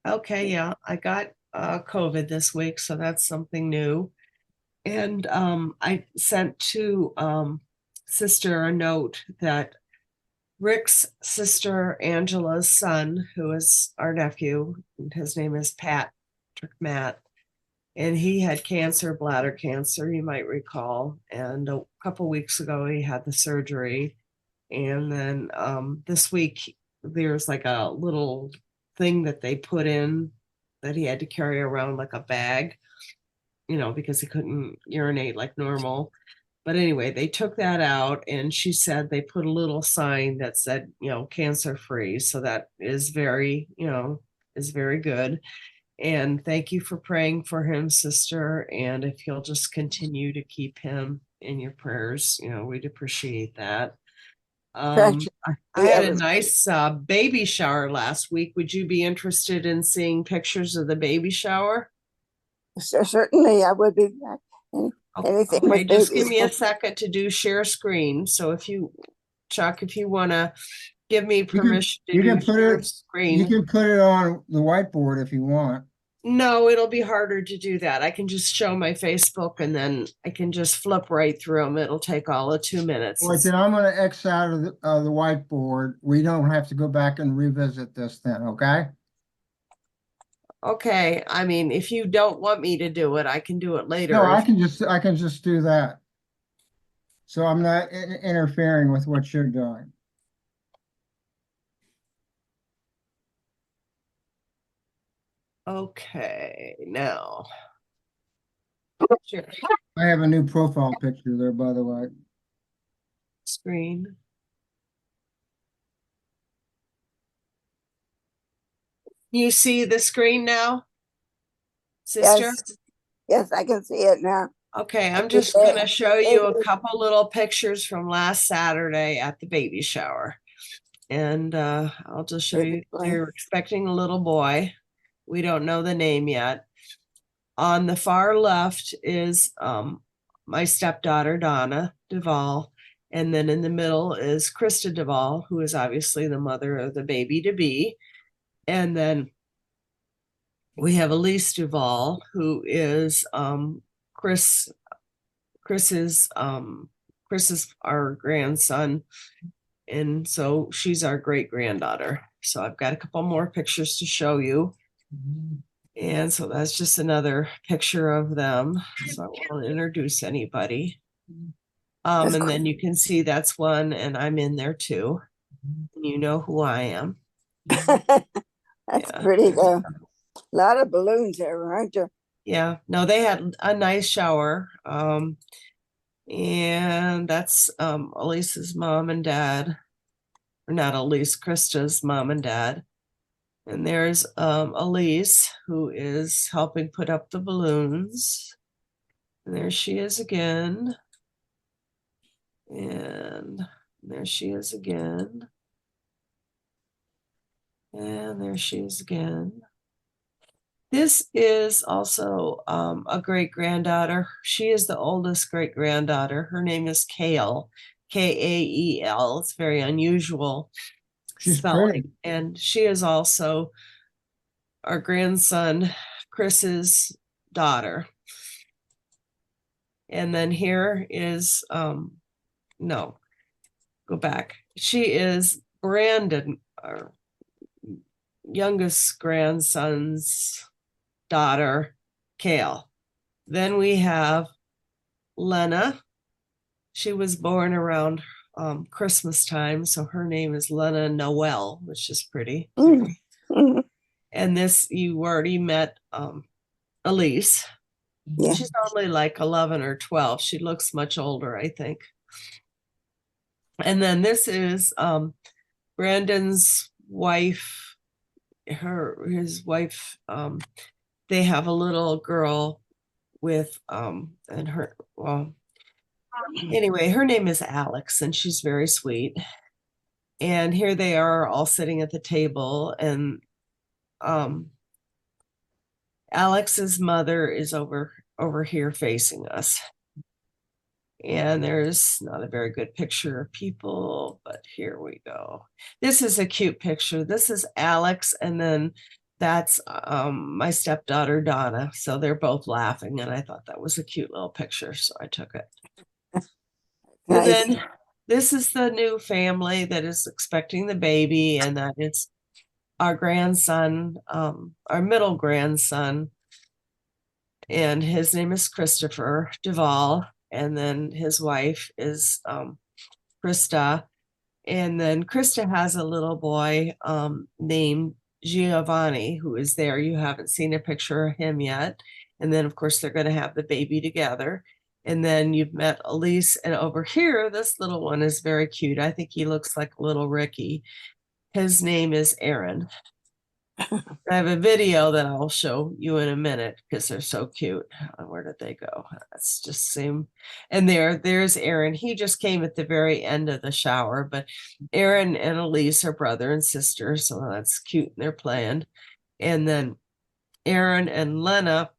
Okay, yeah, I got COVID this week, so that's something new. And I sent to sister a note that Rick's sister Angela's son, who is our nephew, and his name is Patrick Matt, and he had cancer, bladder cancer, you might recall. And a couple weeks ago, he had the surgery. And then this week, there's like a little thing that they put in that he had to carry around like a bag, because he couldn't urinate like normal. But anyway, they took that out, and she said they put a little sign that said, cancer free. So that is very good. And thank you for praying for him, sister. And if you'll just continue to keep him in your prayers, we'd appreciate that. Precious. I had a Yeah, nice baby shower last week. Would you be interested in seeing pictures of the baby shower? certainly I would be anything Okay, with just give babies. me a second to do share screen. So Chuck, if you want to give me You can permission to you do can put share it you screen. can put it on the whiteboard if you want. No, it'll be harder to do that. I can just show my Facebook and then I can just flip right through them. It'll take all of 2 minutes. All right, then I'm going to X out of the whiteboard. We don't have to go back and revisit this then, okay? Okay, I mean, if you don't want me to do it, I can do it later. No, I can just do that. So I'm not interfering with what you're doing. Okay, now. Sure. I have a new profile picture there, by the way. Screen. You see the screen now, sister? Yes, yes, I can see it now. Okay, I'm just going to show you a couple little pictures from last Saturday at the baby shower. And I'll just show you. They're expecting a little boy. We don't know the name yet. On the far left is my stepdaughter, Donna Duvall. And then in the middle is Krista Duvall, who is obviously the mother of the baby to be. And then we have Elise Duvall, who is Chris. Chris is our grandson, and so she's our great granddaughter. So I've got a couple more pictures to show you. And so that's just another picture of them. So I won't introduce anybody. And then you can see that's one, and I'm in there too. You know who I am. That's pretty though. A lot of balloons there, aren't there? Yeah, no, they had a nice shower. And that's Elise's mom and dad, or not Elise, Krista's mom and dad. And there's Elise, who is helping put up the balloons. And there she is again. And there she is again. And there she is again. This is also a great granddaughter. She is the oldest great granddaughter. Her name is Kale, Kael. It's very unusual spelling. Pretty. And she is also our grandson, Chris's daughter. And then here is, no, go back. She is Brandon, our youngest grandson's daughter, Kale. Then we have Lena. She was born around Christmas time, so her name is Lena Noel, which is pretty. Mm-hmm. And this, you already met Elise. Yeah. She's only like 11 or 12. She looks much older, I think. And then this is Brandon's wife, his wife. They have a little girl with and her, well, anyway, her name is Alex, and she's very sweet. And here they are all sitting at the table, and Alex's mother is over here facing us. And there's not a very good picture of people, but here we go. This is a cute picture. This is Alex, and then that's my stepdaughter Donna. So they're both laughing, and I thought that was a cute little picture, so I took it. And Nice. then this is the new family that is expecting the baby, and that is our grandson, our middle grandson, and his name is Christopher Duvall, and then his wife is Krista, and then Krista has a little boy named Giovanni who is there. You haven't seen a picture of him yet, and then of course they're going to have the baby together. And then you've met Elise, and over here, this little one is very cute. I think he looks like little Ricky. His name is Aaron. I have a video that I'll show you in a minute because they're so cute. Where did they go? That's just same. And there's Aaron. He just came at the very end of the shower, but Aaron and Elise are brother and sister, so that's cute. And they're playing. And then Aaron and Lena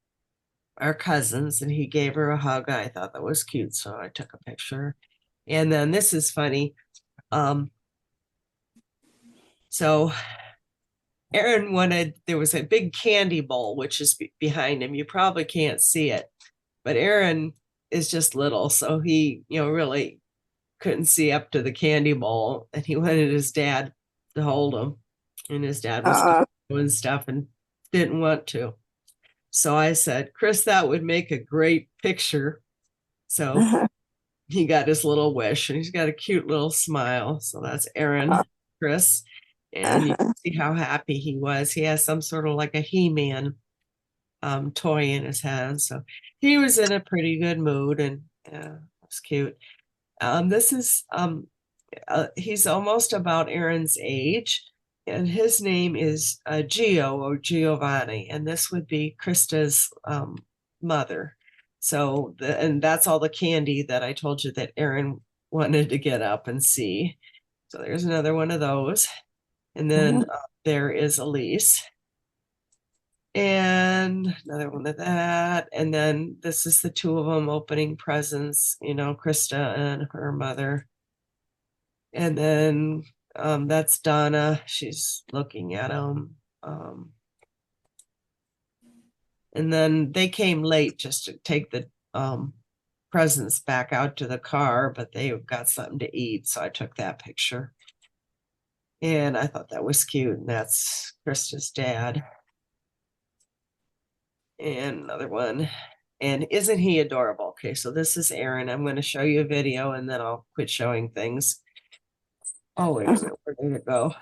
are cousins, and he gave her a hug. I thought that was cute, so I took a picture. And then this is funny. So Aaron there was a big candy bowl, which is behind him. You probably can't see it, but Aaron is just little. So he, really couldn't see up to the candy bowl, and he wanted his dad to hold him. And his dad was doing stuff and didn't want to. So I said, Chris, that would make a great picture. So he got his little wish, and he's got a cute little smile. So that's Aaron, Chris. And you can see how happy he was. He has some sort of like a He-Man toy in his hand. So he was in a pretty good mood, and it's cute. This is he's almost about Aaron's age, and his name is Gio or Giovanni, and this would be Krista's mother. So and that's all the candy that I told you that Aaron wanted to get up and see. So there's another one of those. And then there is Elise. And another one of that. And then this is the two of them opening presents, Krista and her mother. And then that's Donna. She's looking at them. And then they came late just to take the presents back out to the car, but they got something to eat. So I took that picture. And I thought that was cute. And that's Krista's dad. And another one. And isn't he adorable? Okay, so this is Aaron. I'm going to show you a video, and then I'll quit showing things. Oh, wait a minute. Where did it go?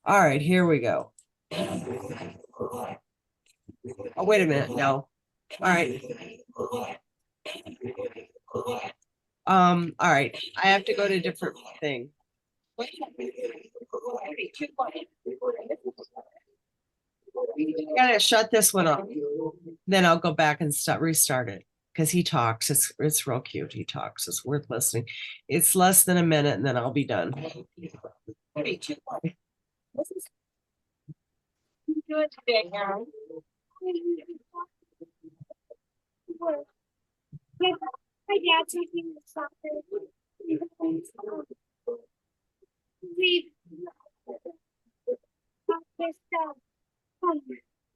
All right, here we go. Oh, wait a minute. No. All right. All right. I have to go to a different thing. I gotta shut this one off. Then I'll go back and restart it because he talks. It's real cute. He talks. It's worth listening. It's less than a minute, and then I'll be done. What are you doing today, Aaron? My dad's taking the soccer. We this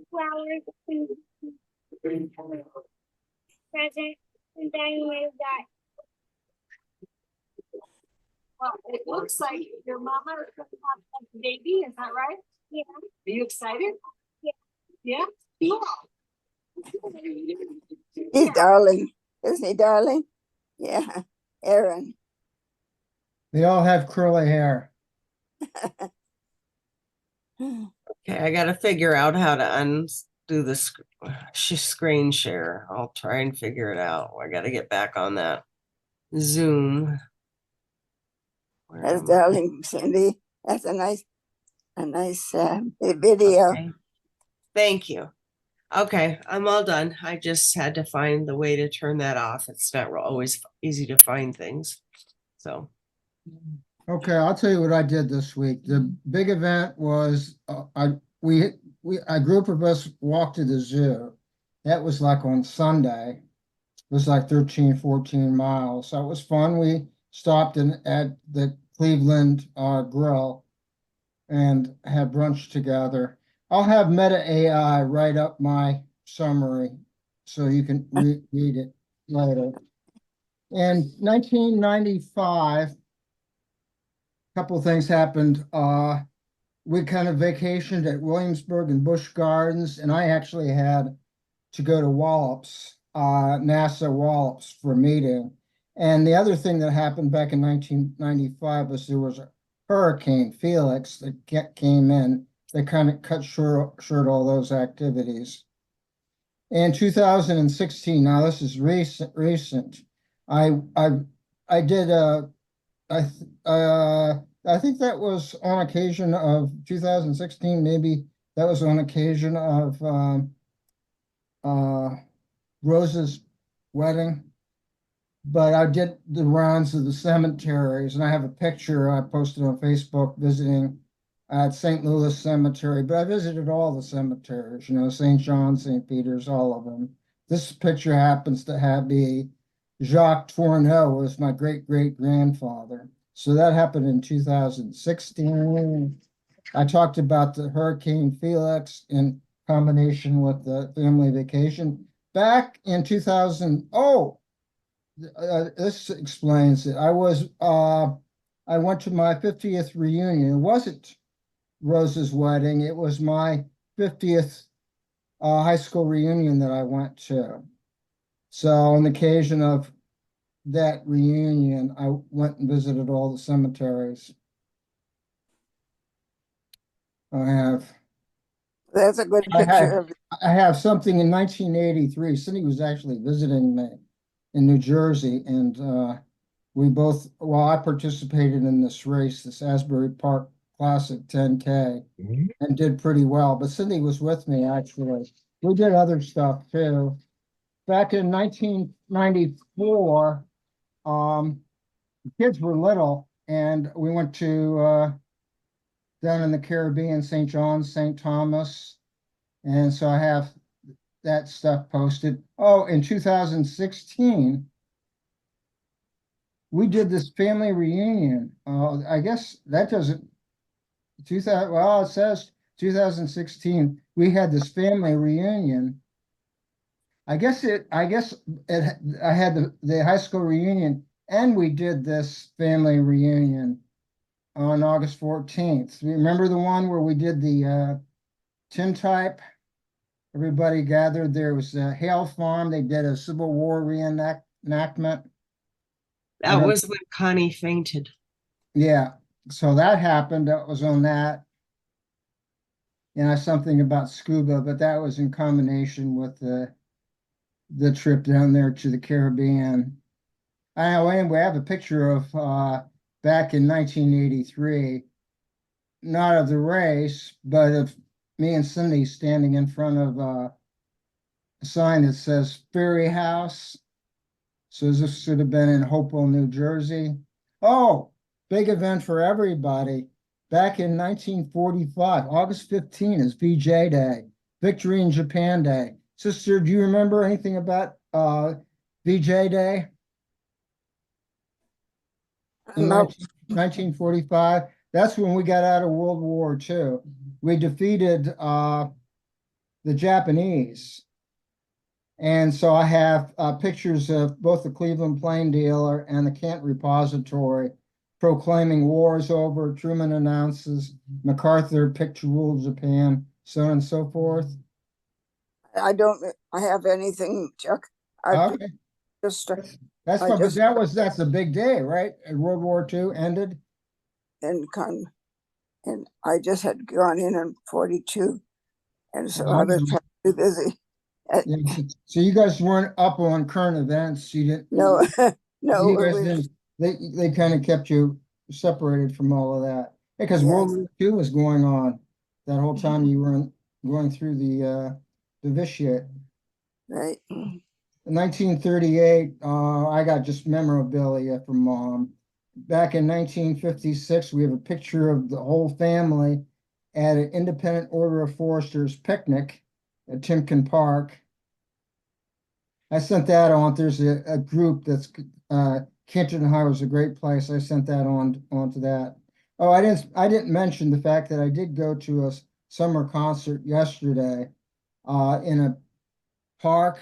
flowers and present, and then we got. Well, it looks like your mama is going to have a baby. Is that right? Yeah. Are you excited? Yeah. Yeah. He's darling. Isn't he darling? Yeah. Aaron. They all have curly hair. Okay, I got to figure out how to undo the screen share. I'll try and figure it out. I got to get back on that Zoom. That's darling, Cindy. That's a nice video. Okay. Thank you. Okay, I'm all done. I just had to find the way to turn that off. It's not always easy to find things. So. Okay, I'll tell you what I did this week. The big event was a group of us walked to the zoo. That was like on Sunday. It was like 13, 14 miles. So it was fun. We stopped at the Cleveland Grill and had brunch together. I'll have Meta AI write up my summary so you can read it later. In 1995, a couple of things happened. We kind of vacationed at Williamsburg and Busch Gardens, and I actually had to go to Wallops, NASA Wallops for a meeting. And the other thing that happened back in 1995 was there was a Hurricane Felix that came in that kind of cut short all those activities. In 2016, now this is recent. I did I I think that was on occasion of 2016, maybe that was on occasion of Rose's wedding. But I did the rounds of the cemeteries, and I have a picture I posted on Facebook visiting at St. Louis Cemetery. But I visited all the cemeteries, St. John, St. Peter's, all of them. This picture happens to be Jacques Tourneau, was my great-great-grandfather. So that happened in 2016. I talked about the Hurricane Felix in combination with the family vacation. Back in 2000, this explains it. I went to my 50th reunion. It wasn't Rose's wedding. It was my 50th high school reunion that I went to. So on the occasion of that reunion, I went and visited all the cemeteries. That's a good I picture of, have something in 1983. Cindy was actually visiting me in New Jersey, and I participated in this race, this Asbury Park Classic 10K, and did pretty well. But Cindy was with me, actually. We did other stuff too. Back in 1994, the kids were little, and we went to down in the Caribbean, St. John's, St. Thomas. And so I have that stuff posted. Oh, in 2016, we did this family reunion. I guess that doesn't, 2000, well, it says 2016, we had this family reunion. I had the high school reunion, and we did this family reunion on August 14th. Remember the one where we did the tintype? Everybody gathered. There was a Hale Farm. They did a Civil War reenactment. That was when Connie fainted. Yeah, so that happened. That was on that. Something about scuba, but that was in combination with the trip down there to the Caribbean. Anyway, I have a picture of back in 1983, not of the race, but of me and Cindy standing in front of a sign that says Ferry House. So this should have been in Hopewell, New Jersey. Oh, big event for everybody. Back in 1945, August 15 is VJ Day, Victory in Japan Day. Sister, do you remember anything about VJ Day? In 1945, that's when we got out of World War II. We defeated the Japanese. And so I have pictures of both the Cleveland Plain Dealer and the Kent Repository proclaiming war is over. Truman announces MacArthur picked to rule Japan, so on and so forth. I have anything, Chuck. Okay. Just, That's a big day, right? And World War II ended. And I just had gone in 42, and so I was too busy. So you guys weren't up on current events. You didn't. No, no. You guys didn't. They kind of kept you separated from all of that because World War II was going on that whole time. You weren't going through the novitiate. Right. In 1938, I got just memorabilia from Mom. Back in 1956, we have a picture of the whole family at an Independent Order of Foresters picnic at Timken Park. I sent that on. There's a group that's Canton, Ohio is a great place. I sent that onto that. Oh, I didn't mention the fact that I did go to summer concert yesterday in a park.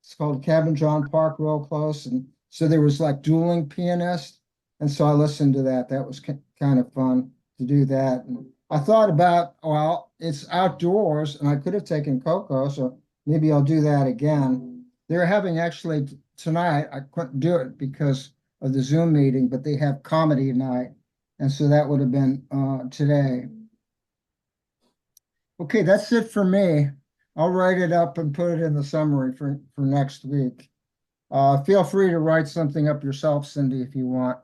It's called Cabin John Park, real close. And so there was like dueling pianists. And so I listened to that. That was kind of fun to do that. And I thought about, well, it's outdoors and I could have taken Coco, so maybe I'll do that again. They're having actually tonight, I couldn't do it because of the Zoom meeting, but they have comedy night. And so that would have been today. Okay, that's it for me. I'll write it up and put it in the summary for next week. Feel free to write something up yourself, Cindy, if you want.